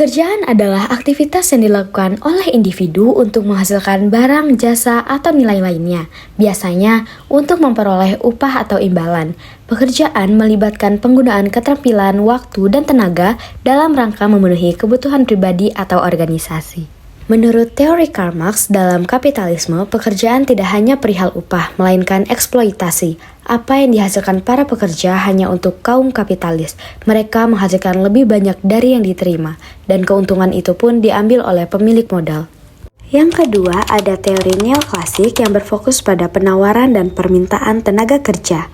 Pekerjaan adalah aktivitas yang dilakukan oleh individu untuk menghasilkan barang, jasa, atau nilai lainnya, biasanya untuk memperoleh upah atau imbalan. Pekerjaan melibatkan penggunaan keterampilan, waktu, dan tenaga dalam rangka memenuhi kebutuhan pribadi atau organisasi. Menurut teori Karl Marx, dalam kapitalisme, pekerjaan tidak hanya perihal upah, melainkan eksploitasi. Apa yang dihasilkan para pekerja hanya untuk kaum kapitalis. Mereka menghasilkan lebih banyak dari yang diterima, dan keuntungan itu pun diambil oleh pemilik modal. Yang kedua, ada teori neoklasik yang berfokus pada penawaran dan permintaan tenaga kerja.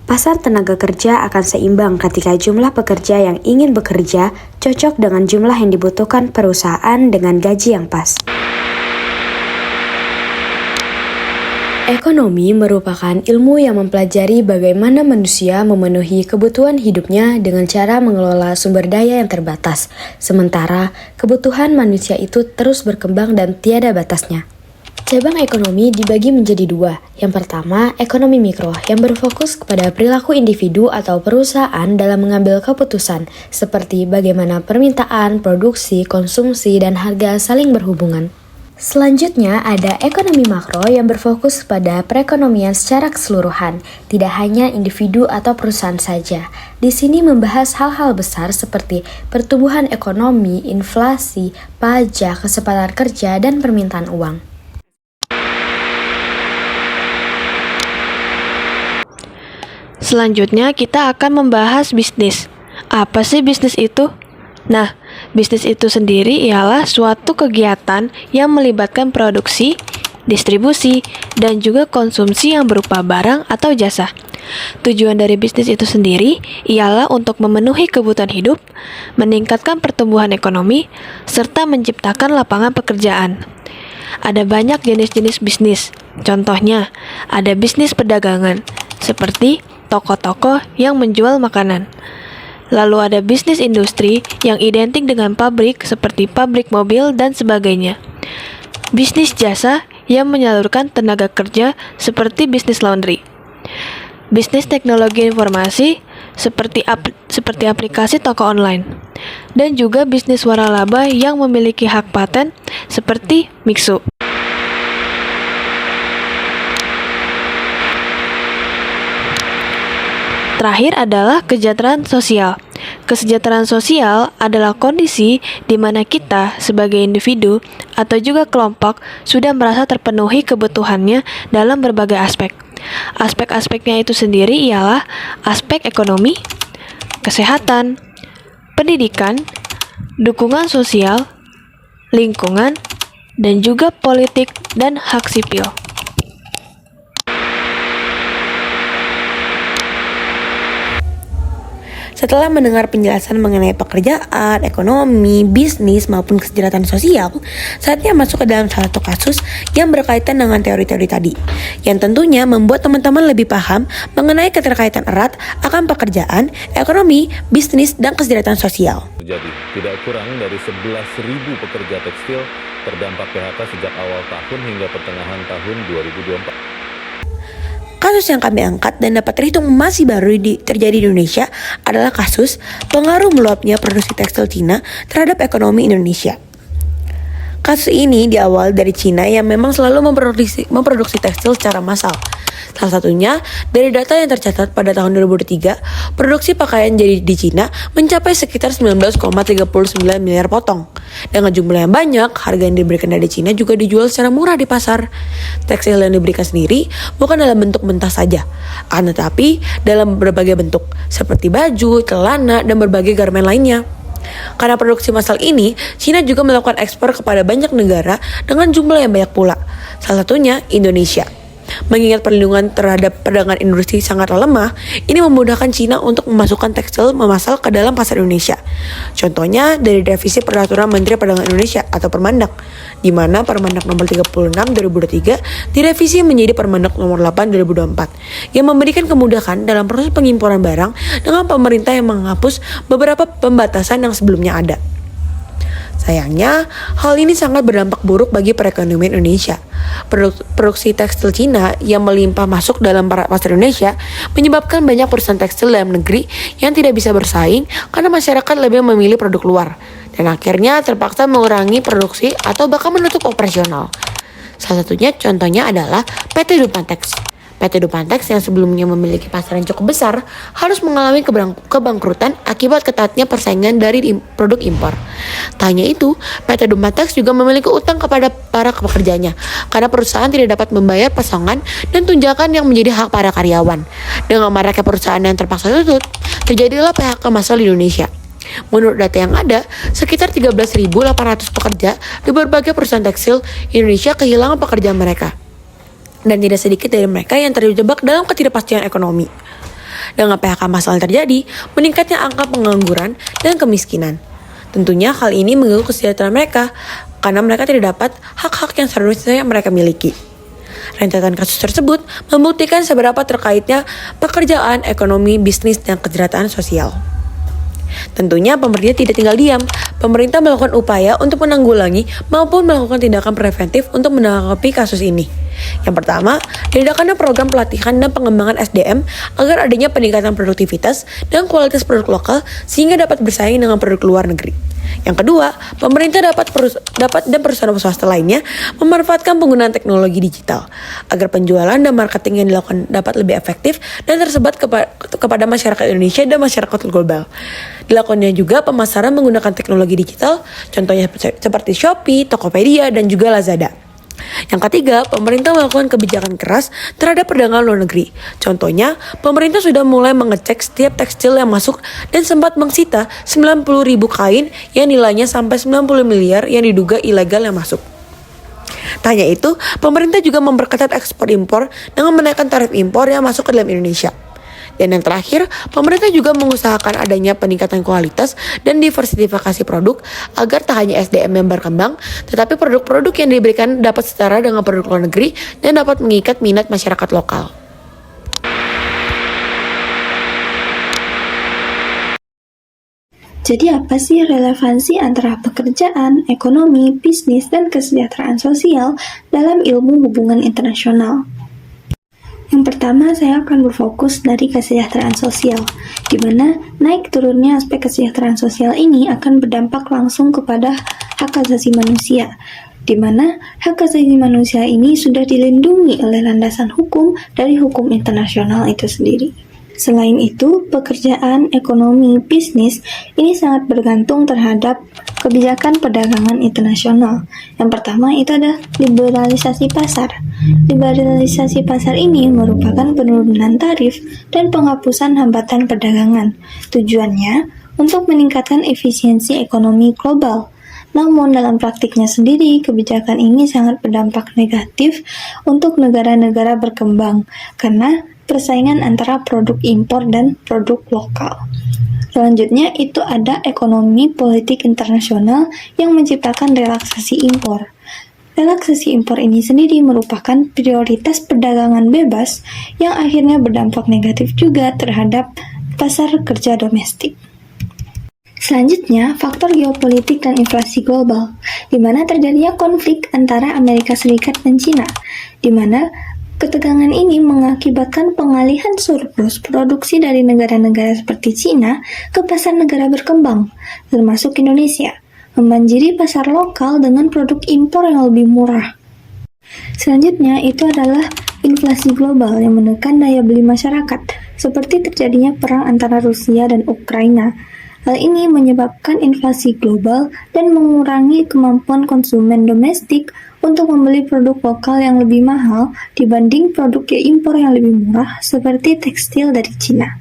Pasar tenaga kerja akan seimbang ketika jumlah pekerja yang ingin bekerja cocok dengan jumlah yang dibutuhkan perusahaan dengan gaji yang pas. Ekonomi merupakan ilmu yang mempelajari bagaimana manusia memenuhi kebutuhan hidupnya dengan cara mengelola sumber daya yang terbatas, sementara kebutuhan manusia itu terus berkembang dan tiada batasnya. Cabang ekonomi dibagi menjadi dua. Yang pertama, ekonomi mikro yang berfokus kepada perilaku individu atau perusahaan dalam mengambil keputusan, seperti bagaimana permintaan, produksi, konsumsi, dan harga saling berhubungan. Selanjutnya, ada ekonomi makro yang berfokus pada perekonomian secara keseluruhan, tidak hanya individu atau perusahaan saja. Di sini membahas hal-hal besar seperti pertumbuhan ekonomi, inflasi, pajak, kesempatan kerja, dan permintaan uang. Selanjutnya kita akan membahas bisnis. Apa sih bisnis itu? Nah, bisnis itu sendiri ialah suatu kegiatan yang melibatkan produksi, distribusi, dan juga konsumsi yang berupa barang atau jasa. Tujuan dari bisnis itu sendiri ialah untuk memenuhi kebutuhan hidup, meningkatkan pertumbuhan ekonomi, serta menciptakan lapangan pekerjaan. Ada banyak jenis-jenis bisnis. Contohnya, ada bisnis perdagangan, seperti toko-toko yang menjual makanan. Lalu ada bisnis industri yang identik dengan pabrik seperti pabrik mobil dan sebagainya. Bisnis jasa yang menyalurkan tenaga kerja seperti bisnis laundry. Bisnis teknologi informasi seperti aplikasi toko online. Dan juga bisnis waralaba yang memiliki hak paten seperti Mixu. Terakhir adalah kesejahteraan sosial. Kesejahteraan sosial adalah kondisi di mana kita sebagai individu atau juga kelompok sudah merasa terpenuhi kebutuhannya dalam berbagai aspek. Aspek-aspeknya itu sendiri ialah aspek ekonomi, kesehatan, pendidikan, dukungan sosial, lingkungan, dan juga politik dan hak sipil. Setelah mendengar penjelasan mengenai pekerjaan, ekonomi, bisnis, maupun kesejahteraan sosial, saatnya masuk ke dalam salah satu kasus yang berkaitan dengan teori-teori tadi, yang tentunya membuat teman-teman lebih paham mengenai keterkaitan erat akan pekerjaan, ekonomi, bisnis, dan kesejahteraan sosial. Jadi, tidak kurang dari 11.000 pekerja tekstil terdampak PHK sejak awal tahun hingga pertengahan tahun 2024. Kasus yang kami angkat dan dapat terhitung masih baru terjadi di Indonesia adalah kasus pengaruh meluapnya produksi tekstil Cina terhadap ekonomi Indonesia. Kasus ini diawali dari Cina yang memang selalu memproduksi tekstil secara massal. Salah satunya, dari data yang tercatat pada tahun 2023, produksi pakaian jadi di Cina mencapai sekitar 19,39 miliar potong. Dengan jumlah yang banyak, harga yang diberikan dari Cina juga dijual secara murah di pasar. Tekstil yang diberikan sendiri bukan dalam bentuk mentah saja, akan tetapi dalam berbagai bentuk, seperti baju, celana, dan berbagai garmen lainnya. Karena produksi massal ini, Cina juga melakukan ekspor kepada banyak negara dengan jumlah yang banyak pula, salah satunya Indonesia. Mengingat perlindungan terhadap perdagangan industri sangatlah lemah, ini memudahkan Cina untuk memasukkan tekstil memassal ke dalam pasar Indonesia. Contohnya dari revisi Peraturan Menteri Perdagangan Indonesia atau Permendak, di mana Permendak nomor 36 2023 direvisi menjadi Permendak nomor 8 2024, yang memberikan kemudahan dalam proses pengimporan barang dengan pemerintah yang menghapus beberapa pembatasan yang sebelumnya ada. Sayangnya, hal ini sangat berdampak buruk bagi perekonomian Indonesia. Produksi tekstil Cina yang melimpah masuk dalam pasar Indonesia menyebabkan banyak perusahaan tekstil dalam negeri yang tidak bisa bersaing karena masyarakat lebih memilih produk luar dan akhirnya terpaksa mengurangi produksi atau bahkan menutup operasional. Salah satunya contohnya adalah PT Dupantex. PT Dupantex yang sebelumnya memiliki pasar yang cukup besar harus mengalami kebangkrutan akibat ketatnya persaingan dari produk impor. Tak hanya itu, PT Dupantex juga memiliki utang kepada para pekerjanya karena perusahaan tidak dapat membayar pesangon dan tunjangan yang menjadi hak para karyawan. Dengan maraknya perusahaan yang terpaksa tutup, terjadilah PHK massal di Indonesia. Menurut data yang ada, sekitar 13.800 pekerja di berbagai perusahaan tekstil Indonesia kehilangan pekerjaan mereka. Dan tidak sedikit dari mereka yang terjebak dalam ketidakpastian ekonomi. Dengan PHK massal yang terjadi, meningkatnya angka pengangguran dan kemiskinan. Tentunya hal ini mengganggu kesejahteraan mereka karena mereka tidak dapat hak-hak yang seharusnya mereka miliki. Rentetan kasus tersebut membuktikan seberapa terkaitnya pekerjaan, ekonomi, bisnis, dan kesejahteraan sosial. Tentunya pemerintah tidak tinggal diam. Pemerintah melakukan upaya untuk menanggulangi maupun melakukan tindakan preventif untuk menanggapi kasus ini. Yang pertama, diadakannya program pelatihan dan pengembangan SDM agar adanya peningkatan produktivitas dan kualitas produk lokal sehingga dapat bersaing dengan produk luar negeri. Yang kedua, pemerintah dapat dan perusahaan swasta lainnya memanfaatkan penggunaan teknologi digital agar penjualan dan marketing yang dilakukan dapat lebih efektif dan tersebar kepada masyarakat Indonesia dan masyarakat global. Dilakukannya juga pemasaran menggunakan teknologi digital, contohnya seperti Shopee, Tokopedia, dan juga Lazada. Yang ketiga, pemerintah melakukan kebijakan keras terhadap perdagangan luar negeri. Contohnya, pemerintah sudah mulai mengecek setiap tekstil yang masuk dan sempat mengsita 90.000 kain yang nilainya sampai 90 miliar yang diduga ilegal yang masuk. Tak hanya itu, pemerintah juga memperketat ekspor impor dengan menaikkan tarif impor yang masuk ke dalam Indonesia. Dan yang terakhir, pemerintah juga mengusahakan adanya peningkatan kualitas dan diversifikasi produk agar tak hanya SDM yang berkembang, tetapi produk-produk yang diberikan dapat setara dengan produk luar negeri dan dapat mengikat minat masyarakat lokal. Jadi apa sih relevansi antara pekerjaan, ekonomi, bisnis, dan kesejahteraan sosial dalam ilmu hubungan internasional? Yang pertama, saya akan berfokus dari kesejahteraan sosial, di mana naik turunnya aspek kesejahteraan sosial ini akan berdampak langsung kepada hak asasi manusia, di mana hak asasi manusia ini sudah dilindungi oleh landasan hukum dari hukum internasional itu sendiri. Selain itu, pekerjaan, ekonomi, bisnis ini sangat bergantung terhadap kebijakan perdagangan internasional. Yang pertama itu adalah liberalisasi pasar. Liberalisasi pasar ini merupakan penurunan tarif dan penghapusan hambatan perdagangan. Tujuannya untuk meningkatkan efisiensi ekonomi global. Namun dalam praktiknya sendiri, kebijakan ini sangat berdampak negatif untuk negara-negara berkembang karena persaingan antara produk impor dan produk lokal. Selanjutnya itu ada ekonomi politik internasional yang menciptakan relaksasi impor. Relaksasi impor ini sendiri merupakan prioritas perdagangan bebas yang akhirnya berdampak negatif juga terhadap pasar kerja domestik. Selanjutnya, faktor geopolitik dan inflasi global, di mana terjadinya konflik antara Amerika Serikat dan Cina, di mana ketegangan ini mengakibatkan pengalihan surplus produksi dari negara-negara seperti Cina ke pasar negara berkembang, termasuk Indonesia, membanjiri pasar lokal dengan produk impor yang lebih murah. Selanjutnya, itu adalah inflasi global yang menekan daya beli masyarakat, seperti terjadinya perang antara Rusia dan Ukraina. Hal ini menyebabkan inflasi global dan mengurangi kemampuan konsumen domestik untuk membeli produk lokal yang lebih mahal dibanding produk impor yang lebih murah seperti tekstil dari Cina.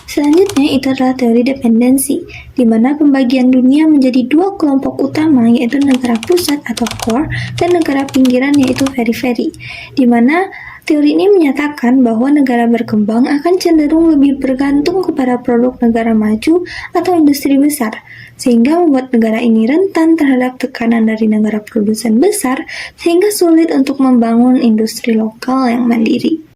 Selanjutnya itu adalah teori dependensi, di mana pembagian dunia menjadi dua kelompok utama yaitu negara pusat atau core dan negara pinggiran yaitu periferi, di mana teori ini menyatakan bahwa negara berkembang akan cenderung lebih bergantung kepada produk negara maju atau industri besar, sehingga membuat negara ini rentan terhadap tekanan dari negara produsen besar, sehingga sulit untuk membangun industri lokal yang mandiri.